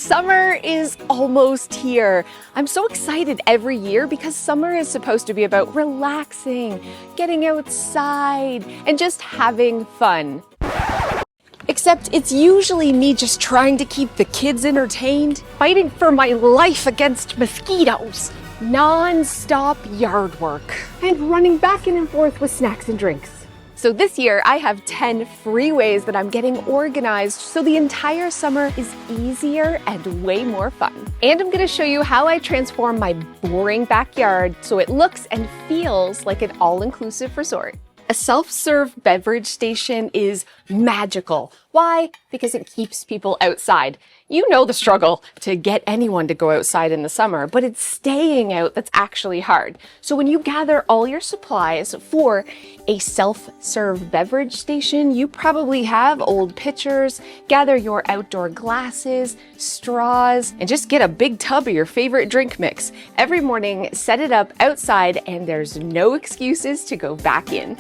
Summer is almost here. I'm so excited every year because summer is supposed to be about relaxing, getting outside, and just having fun. Except it's usually me just trying to keep the kids entertained, fighting for my life against mosquitoes, non-stop yard work, and running back and forth with snacks and drinks. So this year I have 10 free ways that I'm getting organized so the entire summer is easier and way more fun. And I'm gonna show you how I transform my boring backyard so it looks and feels like an all-inclusive resort. A self-serve beverage station is magical. Why? Because it keeps people outside. You know the struggle to get anyone to go outside in the summer, but it's staying out that's actually hard. So when you gather all your supplies for a self-serve beverage station, you probably have old pitchers, gather your outdoor glasses, straws, and just get a big tub of your favorite drink mix. Every morning, set it up outside and there's no excuses to go back in.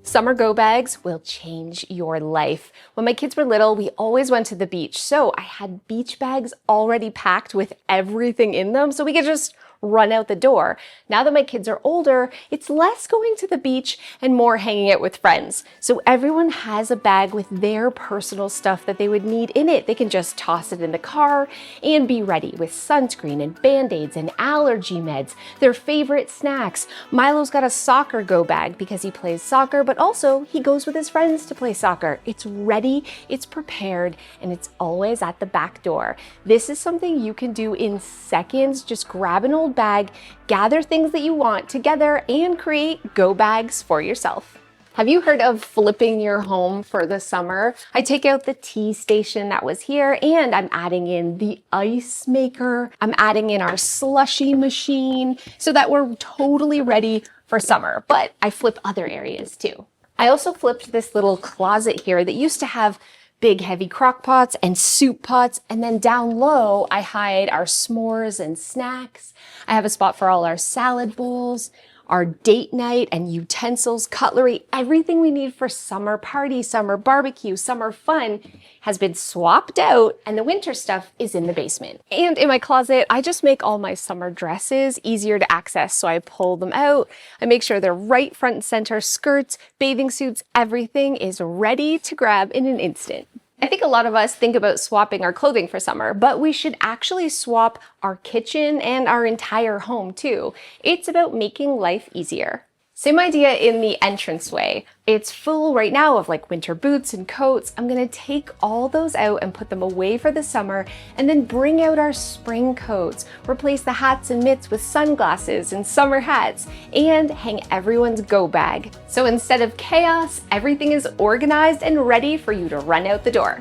Summer go bags will change your life. When my kids were little, we always went to the beach, so I had beach bags already packed with everything in them so we could just run out the door. Now that my kids are older, it's less going to the beach and more hanging out with friends. So everyone has a bag with their personal stuff that they would need in it. They can just toss it in the car and be ready with sunscreen and Band-Aids and allergy meds, their favorite snacks. Milo's got a soccer go bag because he plays soccer, but also he goes with his friends to play soccer. It's ready, it's prepared, and it's always at the back door. This is something you can do in seconds. Just grab an old bag, gather things that you want together, and create go bags for yourself. Have you heard of flipping your home for the summer? I take out the tea station that was here and I'm adding in the ice maker. I'm adding in our slushy machine so that we're totally ready for summer, but I flip other areas too. I also flipped this little closet here that used to have big heavy crock pots and soup pots, and then down low I hide our s'mores and snacks. I have a spot for all our salad bowls, our date night and utensils, cutlery, everything we need for summer party, summer barbecue, summer fun has been swapped out, and the winter stuff is in the basement. And in my closet, I just make all my summer dresses easier to access, so I pull them out. I make sure they're right front and center, skirts, bathing suits, everything is ready to grab in an instant. I think a lot of us think about swapping our clothing for summer, but we should actually swap our kitchen and our entire home too. It's about making life easier. Same idea in the entranceway. It's full right now of like winter boots and coats. I'm gonna take all those out and put them away for the summer and then bring out our spring coats, replace the hats and mitts with sunglasses and summer hats, and hang everyone's go bag. So instead of chaos, everything is organized and ready for you to run out the door.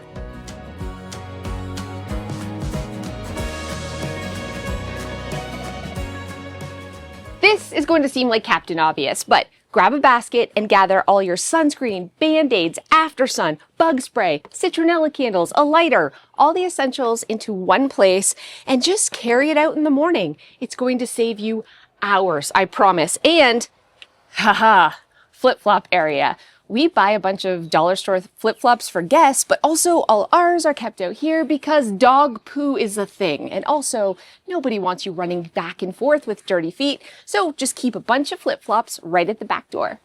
This is going to seem like Captain Obvious, but grab a basket and gather all your sunscreen, Band-Aids, after sun, bug spray, citronella candles, a lighter, all the essentials into one place and just carry it out in the morning. It's going to save you hours, I promise. And, haha, flip-flop area. We buy a bunch of dollar store flip-flops for guests, but also all ours are kept out here because dog poo is a thing. And also, nobody wants you running back and forth with dirty feet, so just keep a bunch of flip-flops right at the back door.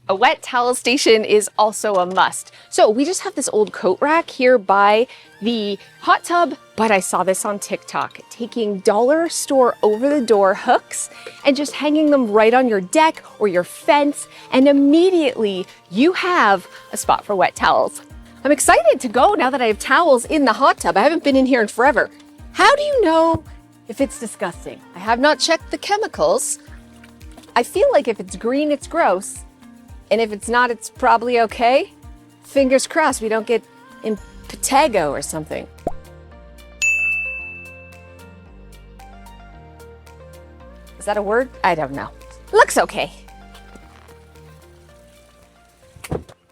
A wet towel station is also a must. So we just have this old coat rack here by the hot tub, but I saw this on TikTok, taking dollar store over-the-door hooks and just hanging them right on your deck or your fence, and immediately you have a spot for wet towels. I'm excited to go now that I have towels in the hot tub. I haven't been in here in forever. How do you know if it's disgusting? I have not checked the chemicals. I feel like if it's green, it's gross. And if it's not, it's probably okay. Fingers crossed we don't get impetigo or something. Is that a word? I don't know. Looks okay.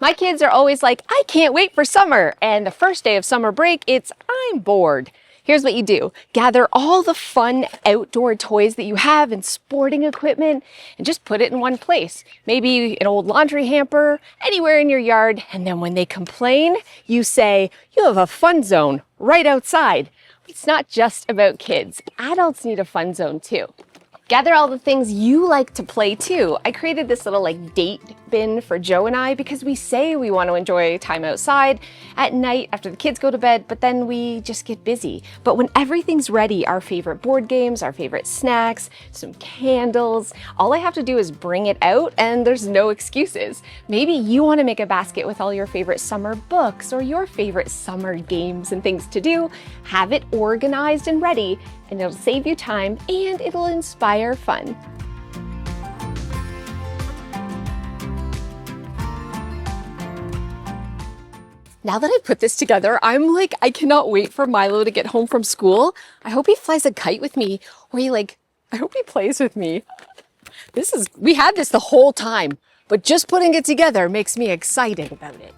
My kids are always like, I can't wait for summer. And the first day of summer break, it's, I'm bored. Here's what you do. Gather all the fun outdoor toys that you have and sporting equipment and just put it in one place. Maybe an old laundry hamper, anywhere in your yard. And then when they complain, you say, you have a fun zone right outside. It's not just about kids. Adults need a fun zone too. Gather all the things you like to play too. I created this little date bin for Joe and I because we say we want to enjoy time outside at night after the kids go to bed, but then we just get busy. But when everything's ready, our favorite board games, our favorite snacks, some candles, all I have to do is bring it out and there's no excuses. Maybe you want to make a basket with all your favorite summer books or your favorite summer games and things to do. Have it organized and ready, and it'll save you time and it'll inspire fun. Now that I've put this together, I'm like, I cannot wait for Milo to get home from school. I hope he flies a kite with me, or I hope he plays with me. We had this the whole time, but just putting it together makes me excited about it.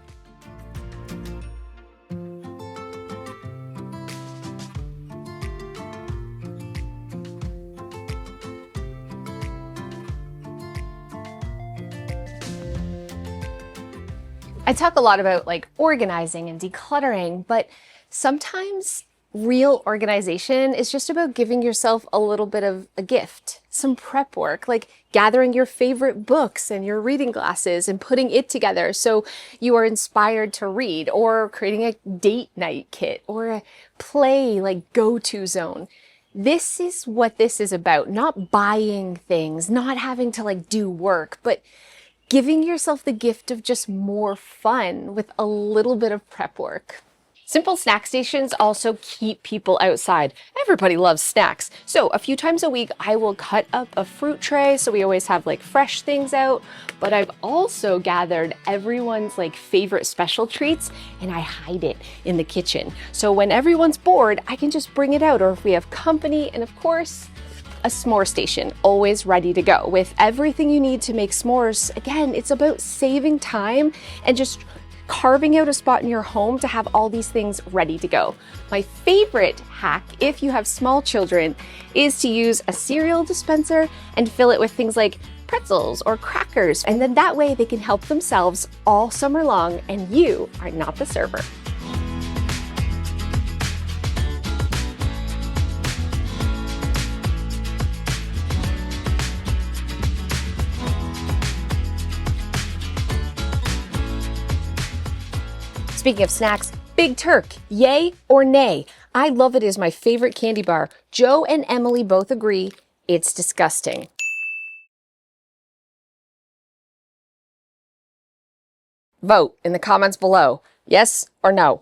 I talk a lot about organizing and decluttering, but sometimes real organization is just about giving yourself a little bit of a gift, some prep work, like gathering your favorite books and your reading glasses and putting it together so you are inspired to read, or creating a date night kit or a play go-to zone. This is what this is about, not buying things, not having to do work, but giving yourself the gift of just more fun with a little bit of prep work. Simple snack stations also keep people outside. Everybody loves snacks. So a few times a week, I will cut up a fruit tray so we always have fresh things out. But I've also gathered everyone's favorite special treats and I hide it in the kitchen. So when everyone's bored, I can just bring it out, or if we have company, and of course, a s'more station, always ready to go with everything you need to make s'mores. Again, it's about saving time and just carving out a spot in your home to have all these things ready to go. My favorite hack, if you have small children, is to use a cereal dispenser and fill it with things like pretzels or crackers. And then that way they can help themselves all summer long and you are not the server. Speaking of snacks, Big Turk, yay or nay? I love it as my favorite candy bar. Joe and Emily both agree it's disgusting. Vote in the comments below, yes or no.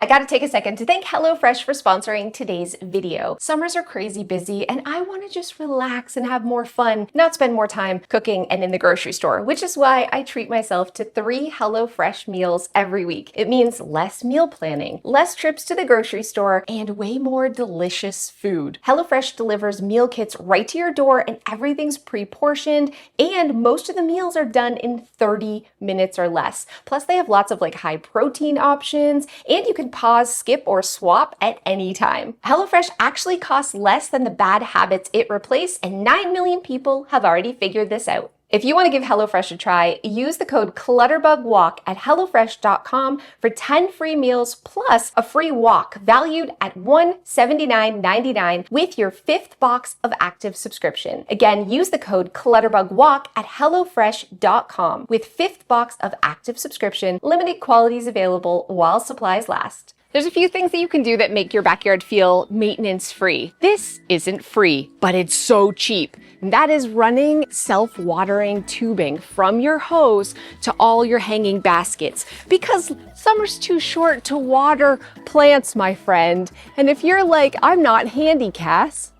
I gotta take a second to thank HelloFresh for sponsoring today's video. Summers are crazy busy and I wanna just relax and have more fun, not spend more time cooking and in the grocery store, which is why I treat myself to 3 HelloFresh meals every week. It means less meal planning, less trips to the grocery store, and way more delicious food. HelloFresh delivers meal kits right to your door and everything's pre-portioned, and most of the meals are done in 30 minutes or less. Plus they have lots of high protein options, and you can pause, skip, or swap at any time. HelloFresh actually costs less than the bad habits it replaced, and 9 million people have already figured this out. If you want to give HelloFresh a try, use the code ClutterbugWalk at HelloFresh.com for 10 free meals plus a free walk valued at $179.99 with your 5th box of active subscription. Again, use the code ClutterbugWalk at HelloFresh.com with 5th box of active subscription. Limited quantities available while supplies last. There's a few things that you can do that make your backyard feel maintenance-free. This isn't free, but it's so cheap. And that is running self-watering tubing from your hose to all your hanging baskets. Because summer's too short to water plants, my friend. And if you're like, I'm not handy, Cass.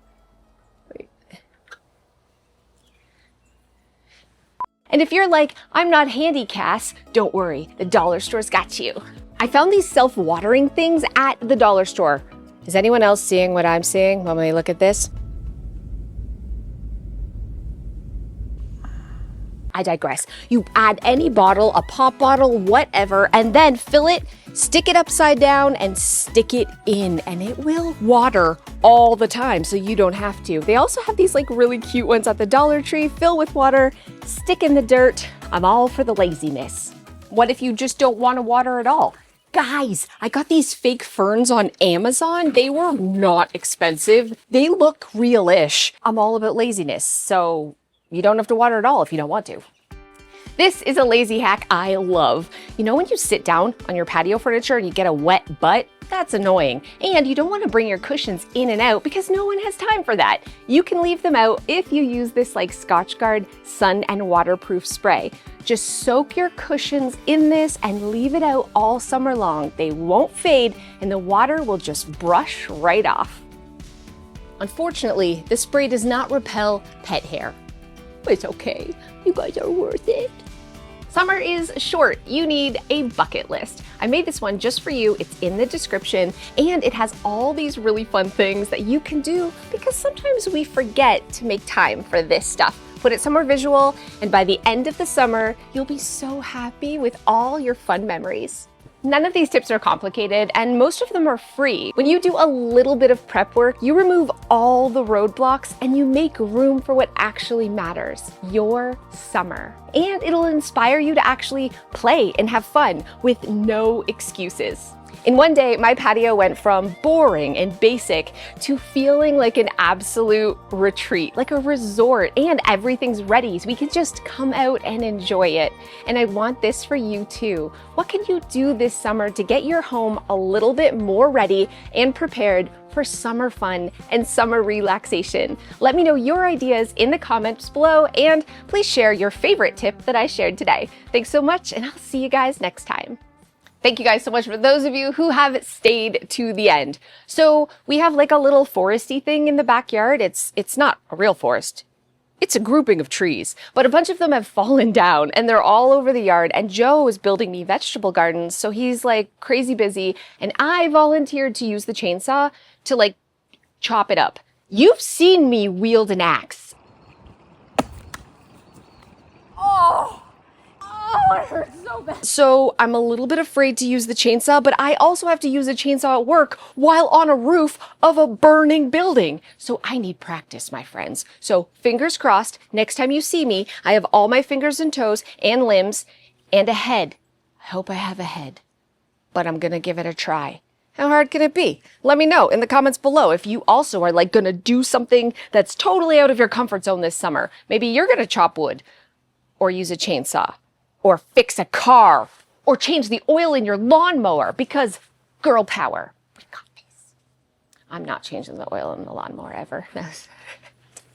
And if you're like, I'm not handy, Cass, don't worry, the dollar store's got you. I found these self-watering things at the dollar store. Is anyone else seeing what I'm seeing when we look at this? I digress. You add any bottle, a pop bottle, whatever, and then fill it, stick it upside down, and stick it in, and it will water all the time, so you don't have to. They also have these like really cute ones at the Dollar Tree. Fill with water, stick in the dirt. I'm all for the laziness. What if you just don't want to water at all? Guys, I got these fake ferns on Amazon. They were not expensive. They look real-ish. I'm all about laziness, so you don't have to water at all if you don't want to. This is a lazy hack I love. You know when you sit down on your patio furniture and you get a wet butt? That's annoying. And you don't want to bring your cushions in and out because no one has time for that. You can leave them out if you use this like Scotchgard sun and waterproof spray. Just soak your cushions in this and leave it out all summer long. They won't fade and the water will just brush right off. Unfortunately, this spray does not repel pet hair. It's okay. You guys are worth it. Summer is short. You need a bucket list. I made this one just for you. It's in the description and it has all these really fun things that you can do because sometimes we forget to make time for this stuff. Put it somewhere visual and by the end of the summer, you'll be so happy with all your fun memories. None of these tips are complicated and most of them are free. When you do a little bit of prep work, you remove all the roadblocks and you make room for what actually matters, your summer. And it'll inspire you to actually play and have fun with no excuses. In one day, my patio went from boring and basic to feeling like an absolute retreat, like a resort, and everything's ready so we can just come out and enjoy it. And I want this for you too. What can you do this summer to get your home a little bit more ready and prepared for summer fun and summer relaxation? Let me know your ideas in the comments below and please share your favorite tip that I shared today. Thanks so much and I'll see you guys next time. Thank you guys so much for those of you who have stayed to the end. So we have like a little foresty thing in the backyard. It's not a real forest. It's a grouping of trees, but a bunch of them have fallen down and they're all over the yard. And Joe is building me vegetable gardens. So he's like crazy busy. And I volunteered to use the chainsaw to like chop it up. You've seen me wield an axe. Oh! Oh, it hurts so bad. So I'm a little bit afraid to use the chainsaw, but I also have to use a chainsaw at work while on a roof of a burning building. So I need practice, my friends. So fingers crossed, next time you see me, I have all my fingers and toes and limbs and a head. I hope I have a head, but I'm gonna give it a try. How hard can it be? Let me know in the comments below if you also are like gonna do something that's totally out of your comfort zone this summer. Maybe you're gonna chop wood or use a chainsaw. Or fix a car, or change the oil in your lawnmower because girl power. We got this. I'm not changing the oil in the lawnmower ever.